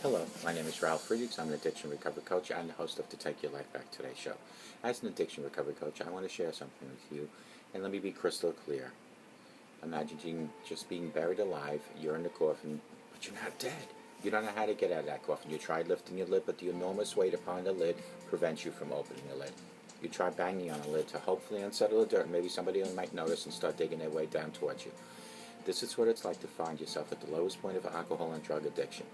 Hello, my name is Ralf Friedrichs. I'm an addiction recovery coach and the host of the Take Your Life Back Today show. As an addiction recovery coach, I want to share something with you, and let me be crystal clear. Imagine just being buried alive, you're in the coffin, but you're not dead. You don't know how to get out of that coffin. You tried lifting your lid, but the enormous weight upon the lid prevents you from opening the lid. You try banging on the lid to hopefully unsettle the dirt. Maybe somebody might notice and start digging their way down towards you. This is what it's like to find yourself at the lowest point of alcohol and drug addiction.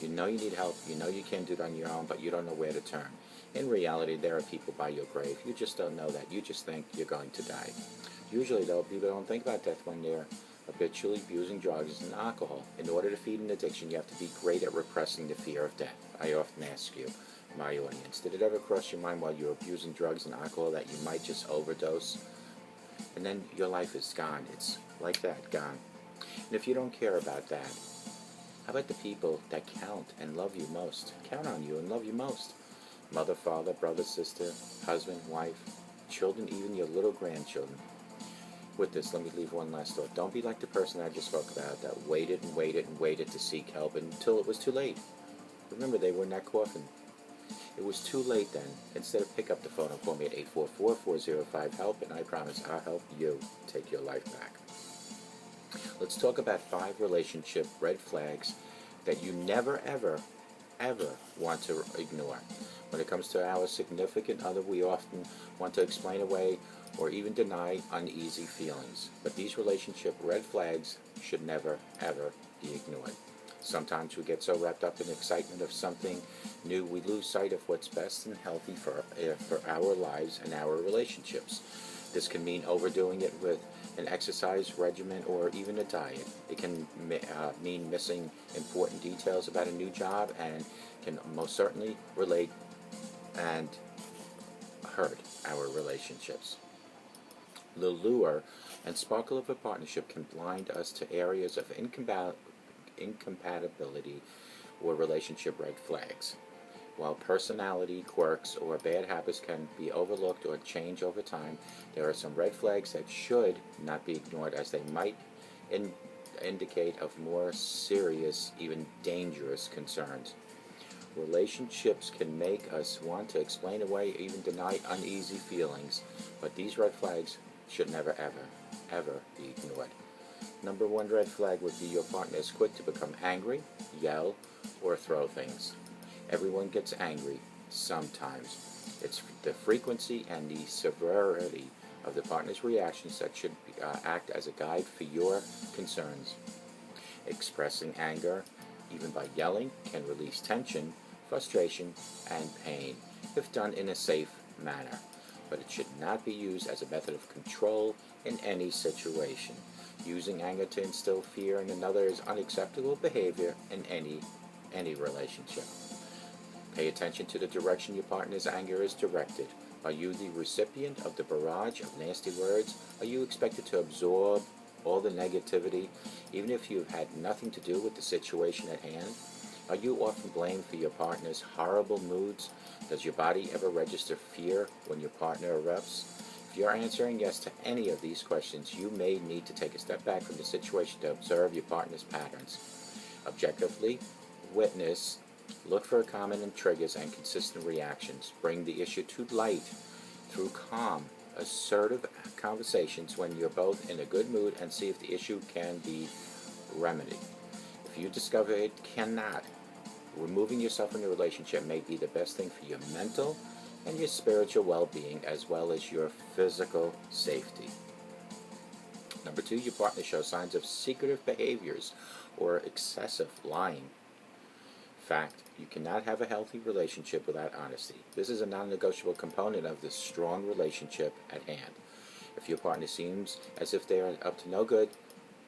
You know you need help, you know you can't do it on your own, but you don't know where to turn. In reality, there are people by your grave. You just don't know that. You just think you're going to die. Usually, though, people don't think about death when they're habitually abusing drugs and alcohol. In order to feed an addiction, you have to be great at repressing the fear of death. I often ask you, my audience, did it ever cross your mind while you were abusing drugs and alcohol that you might just overdose? And then your life is gone. It's like that, gone. And if you don't care about that, how about the people that count and love you most? Count on you and love you most. Mother, father, brother, sister, husband, wife, children, even your little grandchildren. With this, let me leave one last thought. Don't be like the person I just spoke about that waited and waited and waited to seek help until it was too late. Remember, they were in that coffin. It was too late then. Instead, pick up the phone and call me at 844-405-HELP, and I promise I'll help you take your life back. Let's talk about 5 relationship red flags that you never, ever, ever want to ignore. When it comes to our significant other, we often want to explain away or even deny uneasy feelings. But these relationship red flags should never, ever be ignored. Sometimes we get so wrapped up in the excitement of something new, we lose sight of what's best and healthy for our lives and our relationships. This can mean overdoing it with an exercise regimen or even a diet. It can mean missing important details about a new job and can most certainly relate and hurt our relationships. The lure and sparkle of a partnership can blind us to areas of incompatibility or relationship red flags. While personality quirks or bad habits can be overlooked or change over time, there are some red flags that should not be ignored, as they might indicate of more serious, even dangerous concerns. Relationships can make us want to explain away, even deny uneasy feelings, but these red flags should never, ever, ever be ignored. Number 1 red flag would be your partner is quick to become angry, yell, or throw things. Everyone gets angry sometimes. It's the frequency and the severity of the partner's reactions that should act as a guide for your concerns. Expressing anger, even by yelling, can release tension, frustration, and pain if done in a safe manner. But it should not be used as a method of control in any situation. Using anger to instill fear in another is unacceptable behavior in any relationship. Pay attention to the direction your partner's anger is directed. Are you the recipient of the barrage of nasty words? Are you expected to absorb all the negativity, even if you've had nothing to do with the situation at hand? Are you often blamed for your partner's horrible moods? Does your body ever register fear when your partner erupts? If you're answering yes to any of these questions, you may need to take a step back from the situation to observe your partner's patterns. Objectively, witness, look for common triggers and consistent reactions. Bring the issue to light through calm, assertive conversations when you're both in a good mood, and see if the issue can be remedied. If you discover it cannot, removing yourself from the relationship may be the best thing for your mental and your spiritual well-being, as well as your physical safety. Number 2, your partner shows signs of secretive behaviors or excessive lying. Fact, you cannot have a healthy relationship without honesty. This is a non-negotiable component of the strong relationship at hand. If your partner seems as if they are up to no good,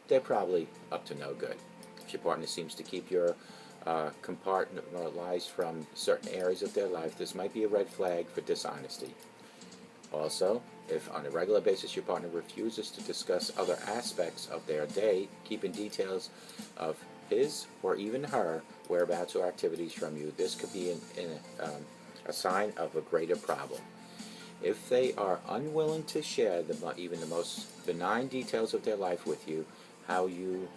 they're probably up to no good. If your partner seems to keep your compartmentalized from certain areas of their life, this might be a red flag for dishonesty. Also, if on a regular basis your partner refuses to discuss other aspects of their day, keeping details of his or even her whereabouts or activities from you, this could be a sign of a greater problem. If they are unwilling to share even the most benign details of their life with you, how you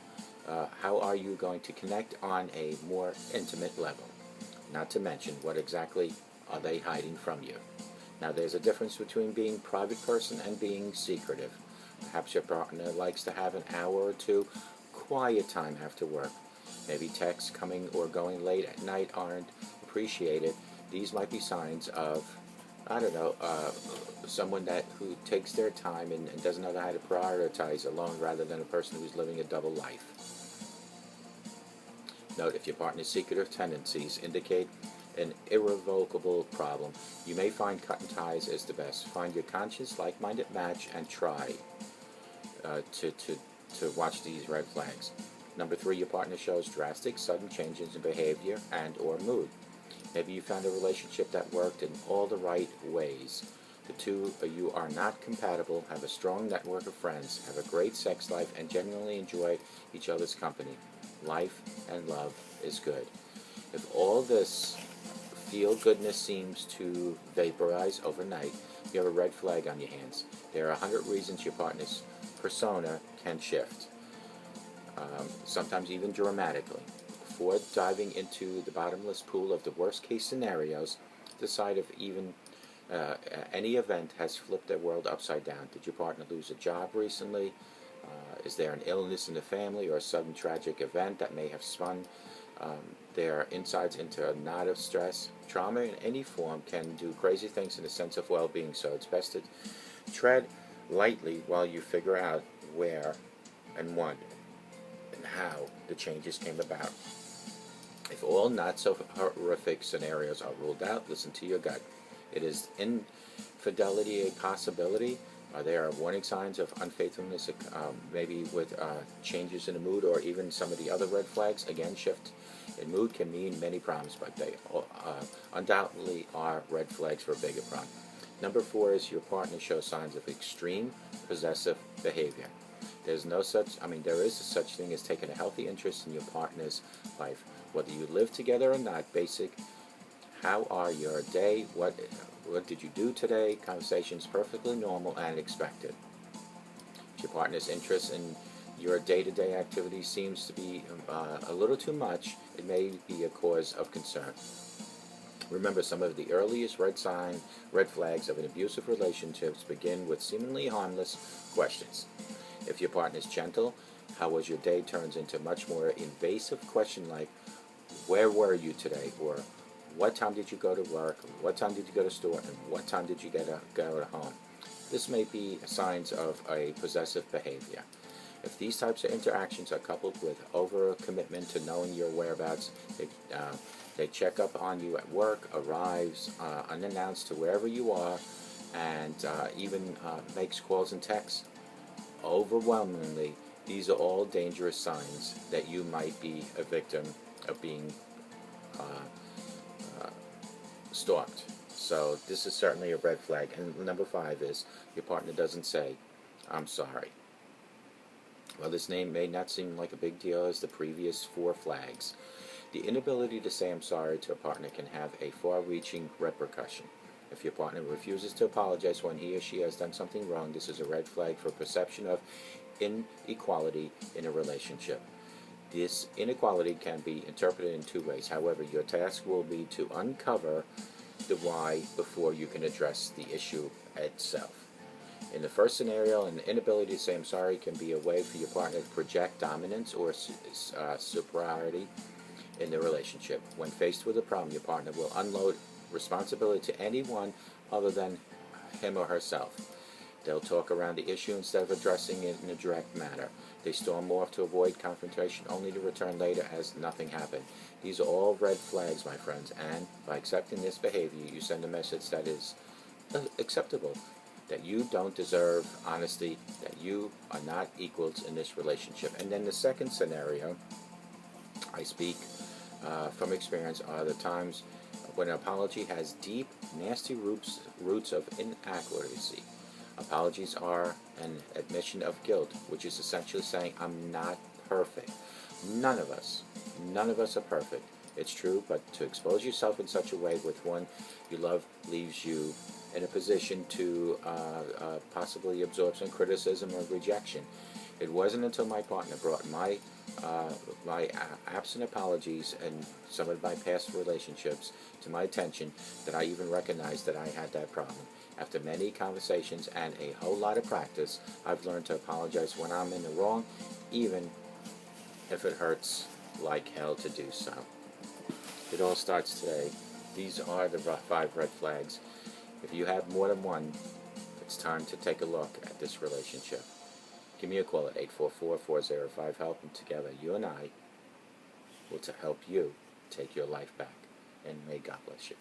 How are you going to connect on a more intimate level? Not to mention, what exactly are they hiding from you? Now, there's a difference between being a private person and being secretive. Perhaps your partner likes to have an hour or two quiet time after work. Maybe texts coming or going late at night aren't appreciated. These might be signs of, I don't know, someone who takes their time and doesn't know how to prioritize alone, rather than a person who's living a double life. Note, if your partner's secretive tendencies indicate an irrevocable problem, you may find cutting ties is the best. Find your conscious, like-minded match and try to watch these red flags. Number 3, your partner shows drastic, sudden changes in behavior and or mood. Maybe you found a relationship that worked in all the right ways. The two of you are not compatible, have a strong network of friends, have a great sex life, and genuinely enjoy each other's company. Life and love is good. If all this feel-goodness seems to vaporize overnight, you have a red flag on your hands. There are 100 reasons your partner's persona can shift, sometimes even dramatically. Before diving into the bottomless pool of the worst-case scenarios, decide if even any event has flipped their world upside down. Did your partner lose a job recently? Is there an illness in the family or a sudden tragic event that may have spun their insides into a knot of stress? Trauma in any form can do crazy things in a sense of well-being, so it's best to tread lightly while you figure out where and when and how the changes came about. If all not so horrific scenarios are ruled out, listen to your gut. Is infidelity a possibility? Are there warning signs of unfaithfulness, maybe with changes in the mood, or even some of the other red flags? Again, shift in mood can mean many problems, but they undoubtedly are red flags for a bigger problem. Number 4 is your partner shows signs of extreme possessive behavior. There is a such thing as taking a healthy interest in your partner's life. Whether you live together or not, basic, how are your day, what did you do today, conversations perfectly normal and expected. If your partner's interest in your day-to-day activities seems to be a little too much, it may be a cause of concern. Remember, some of the earliest red flags of an abusive relationships begin with seemingly harmless questions. If your partner's gentle, how was your day, turns into much more invasive question like, where were you today? Or what time did you go to work? What time did you go to store? And what time did you go to home? This may be signs of a possessive behavior. If these types of interactions are coupled with over-commitment to knowing your whereabouts, they check up on you at work, arrives unannounced to wherever you are, and even makes calls and texts. Overwhelmingly, these are all dangerous signs that you might be a victim of being stalked. So this is certainly a red flag. And number 5 is your partner doesn't say, I'm sorry. Well, this name may not seem like a big deal as the previous 4 flags. The inability to say I'm sorry to a partner can have a far-reaching repercussion. If your partner refuses to apologize when he or she has done something wrong, this is a red flag for perception of inequality in a relationship. This inequality can be interpreted in 2 ways. However, your task will be to uncover the why before you can address the issue itself. In the first scenario, an inability to say I'm sorry can be a way for your partner to project dominance or superiority in the relationship. When faced with a problem, your partner will unload responsibility to anyone other than him or herself. They'll talk around the issue instead of addressing it in a direct manner. They storm off to avoid confrontation, only to return later as nothing happened. These are all red flags, my friends, and by accepting this behavior, you send a message that is acceptable, that you don't deserve honesty, that you are not equals in this relationship. And then the second scenario, I speak from experience, are the times when an apology has deep, nasty roots of inaccuracy. Apologies are an admission of guilt, which is essentially saying, I'm not perfect. None of us are perfect. It's true, but to expose yourself in such a way with one you love leaves you in a position to possibly absorb some criticism or rejection. It wasn't until my partner brought my my absent apologies and some of my past relationships to my attention that I even recognized that I had that problem. After many conversations and a whole lot of practice, I've learned to apologize when I'm in the wrong, even if it hurts like hell to do so. It all starts today. These are the 5 red flags. If you have more than one, it's time to take a look at this relationship. Give me a call at 844-405-HELP, and together you and I will help you take your life back. And may God bless you.